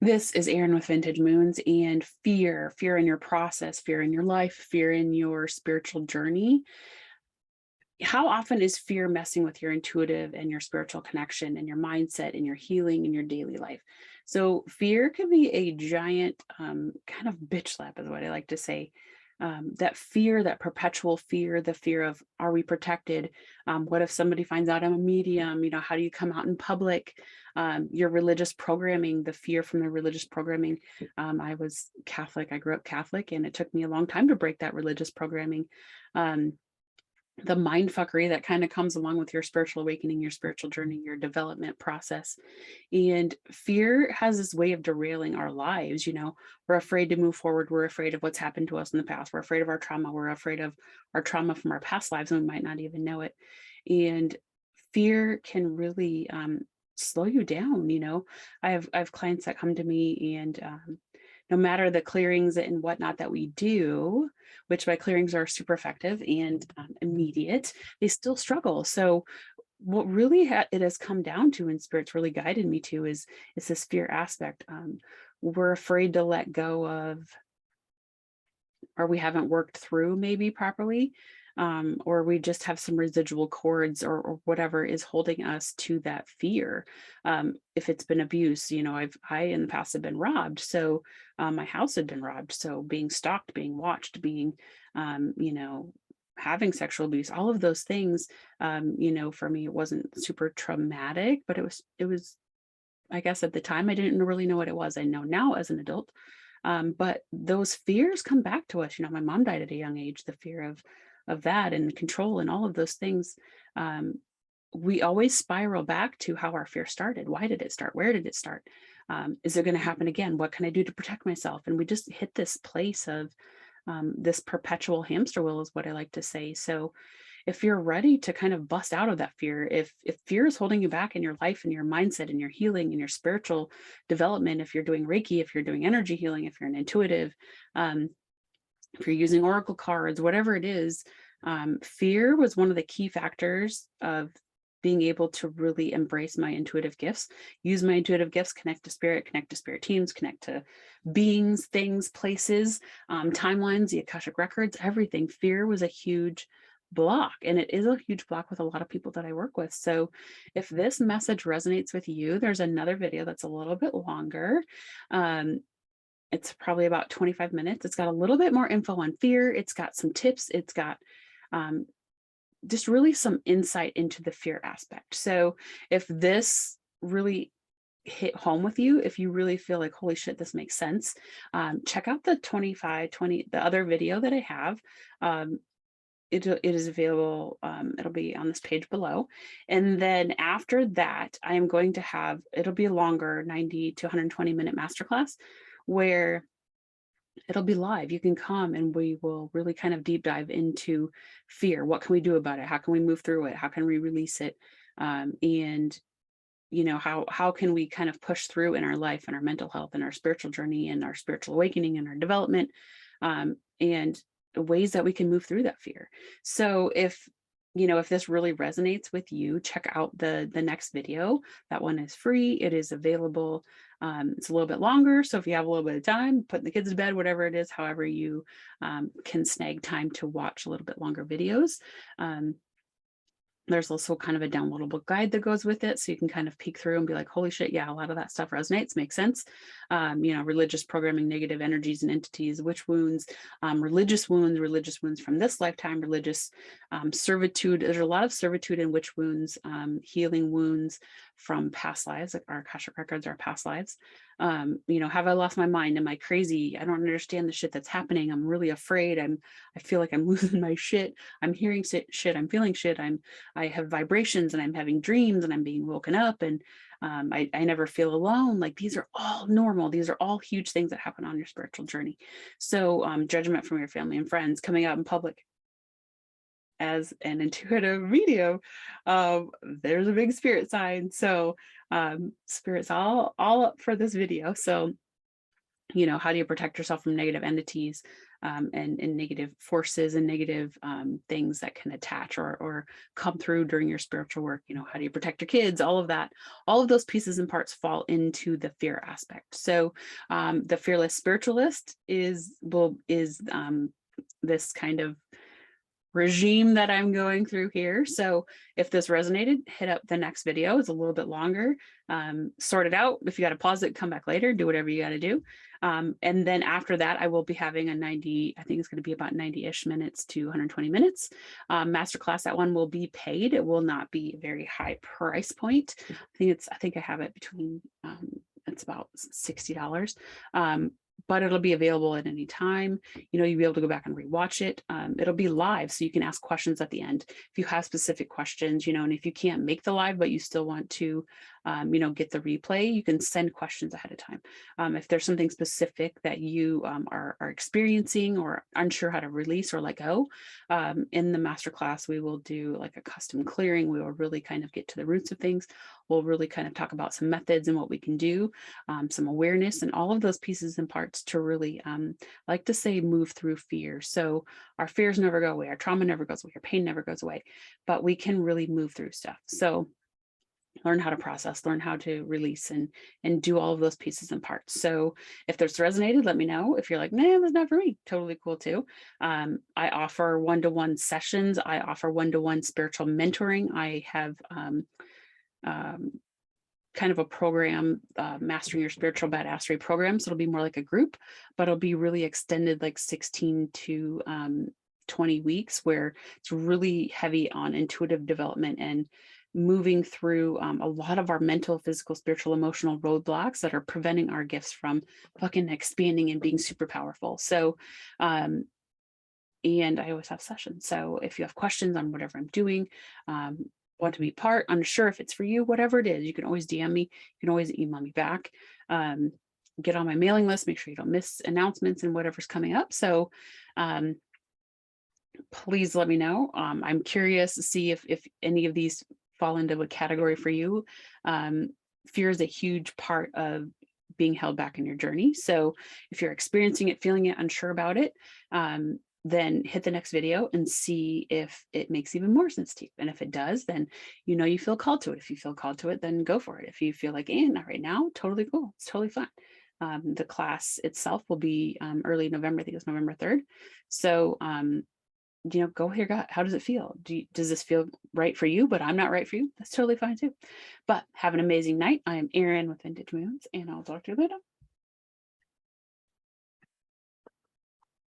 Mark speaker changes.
Speaker 1: This is Erin with Vintage Moons, and fear in your process, fear in your life, fear in your spiritual journey. How often is fear messing with your intuitive and your spiritual connection and your mindset and your healing in your daily life? So fear can be a giant kind of bitch slap is what I like to say. That fear, that perpetual fear, the fear of, are we protected? What if somebody finds out I'm a medium? How do you come out in public? Your religious programming, the fear from the religious programming. I was Catholic, I grew up Catholic, and it took me a long time to break that religious programming. The mind fuckery that kind of comes along with your spiritual awakening, your spiritual journey, your development process. And fear has this way of derailing our lives. We're afraid to move forward. We're afraid of what's happened to us in the past. We're afraid of our trauma. We're afraid of our trauma from our past lives, and we might not even know it. And fear can really slow you down. I have clients that come to me, and no matter the clearings and whatnot that we do, which my clearings are super effective and immediate, they still struggle. So what really it has come down to, and Spirit's really guided me to, is this fear aspect. We're afraid to let go of, or we haven't worked through maybe properly, or we just have some residual cords, or whatever is holding us to that fear. If it's been abuse, I in the past have been robbed, so my house had been robbed, so being stalked, being watched, being, having sexual abuse, all of those things. For me, it wasn't super traumatic, but it was. I guess at the time I didn't really know what it was. I know now as an adult. But those fears come back to us. My mom died at a young age, the fear of that and control and all of those things. Um, we always spiral back to how our fear started. Why did it start? Where did it start? Is it going to happen again? What can I do to protect myself? And we just hit this place of this perpetual hamster wheel, is what I like to say. So if you're ready to kind of bust out of that fear, if fear is holding you back in your life and your mindset and your healing and your spiritual development, if you're doing Reiki, if you're doing energy healing, if you're an intuitive, um, if you're using oracle cards, whatever it is, fear was one of the key factors of being able to really embrace my intuitive gifts, use my intuitive gifts, connect to spirit teams, connect to beings, things, places, timelines, the Akashic records, everything. Fear was a huge block, and it is a huge block with a lot of people that I work with. So if this message resonates with you, there's another video that's a little bit longer. It's probably about 25 minutes. It's got a little bit more info on fear. It's got some tips. It's got just really some insight into the fear aspect. So if this really hit home with you, if you really feel like, holy shit, this makes sense, check out the 20, the other video that I have. It is available. It'll be on this page below. And then after that, I am going to have, it'll be a longer 90 to 120 minute masterclass where it'll be live. You can come and we will really kind of deep dive into fear. What can we do about it? How can we move through it? How can we release it? And how can we kind of push through in our life and our mental health and our spiritual journey and our spiritual awakening and our development, and the ways that we can move through that fear. So if this really resonates with you, check out the next video. That one is free. It is available. It's a little bit longer, so if you have a little bit of time, putting the kids to bed, whatever it is, however you can snag time to watch a little bit longer videos. There's also kind of a downloadable guide that goes with it, so you can kind of peek through and be like, holy shit, yeah, a lot of that stuff resonates, makes sense. Religious programming, negative energies and entities, witch wounds, religious wounds from this lifetime, religious servitude. There's a lot of servitude and witch wounds, healing wounds from past lives, like our Akashic records, our past lives. Have I lost my mind? Am I crazy? I don't understand the shit that's happening. I'm really afraid. I feel like I'm losing my shit. I'm hearing shit. I'm feeling shit. I have vibrations and I'm having dreams and I'm being woken up, and I never feel alone. Like, these are all normal. These are all huge things that happen on your spiritual journey. So judgment from your family and friends, coming out in public as an intuitive medium, there's a big spirit sign. So spirit's all up for this video. So how do you protect yourself from negative entities? and negative forces and negative things that can attach or come through during your spiritual work. How do you protect your kids? All of that, all of those pieces and parts fall into the fear aspect. So the Fearless Spiritualist is this kind of regime that I'm going through here. So if this resonated, hit up the next video. It's a little bit longer. Sort it out. If you got to pause it, come back later, do whatever you got to do. And then after that, I will be having a 90, I think it's going to be about 90-ish minutes to 120 minutes. Masterclass, that one will be paid. It will not be a very high price point. I think I have it between, it's about $60. But it'll be available at any time. You'll be able to go back and rewatch it. It'll be live, so you can ask questions at the end if you have specific questions, and if you can't make the live, but you still want to, get the replay, you can send questions ahead of time. If there's something specific that you are experiencing or unsure how to release or let go, in the masterclass, we will do like a custom clearing. We will really kind of get to the roots of things. We'll really kind of talk about some methods and what we can do, some awareness and all of those pieces and parts to really, like to say, move through fear. So our fears never go away, our trauma never goes away, our pain never goes away, but we can really move through stuff. So learn how to process, learn how to release and do all of those pieces and parts. So if this resonated, let me know. If you're like, man, that's not for me, totally cool too. I offer one-to-one sessions. I offer one-to-one spiritual mentoring. I have kind of a program, Mastering Your Spiritual Badassery program. So it'll be more like a group, but it'll be really extended, like 16 to 20 weeks, where it's really heavy on intuitive development and moving through a lot of our mental, physical, spiritual, emotional roadblocks that are preventing our gifts from fucking expanding and being super powerful. So, and I always have sessions. So if you have questions on whatever I'm doing, want to be part, unsure if it's for you, whatever it is, you can always DM me. You can always email me back. Get on my mailing list. Make sure you don't miss announcements and whatever's coming up. So, please let me know. I'm curious to see if any of these fall into a category for you. Fear is a huge part of being held back in your journey. So if you're experiencing it, feeling it, unsure about it, then hit the next video and see if it makes even more sense to you. And if it does, then you feel called to it. If you feel called to it, then go for it. If you feel like, not right now, totally cool. It's totally fine. The class itself will be early November. I think it's November 3rd. So go hear God. How does it feel? Does this feel right for you, but I'm not right for you? That's totally fine too. But have an amazing night. I am Erin with Vintage Moons, and I'll talk to you later.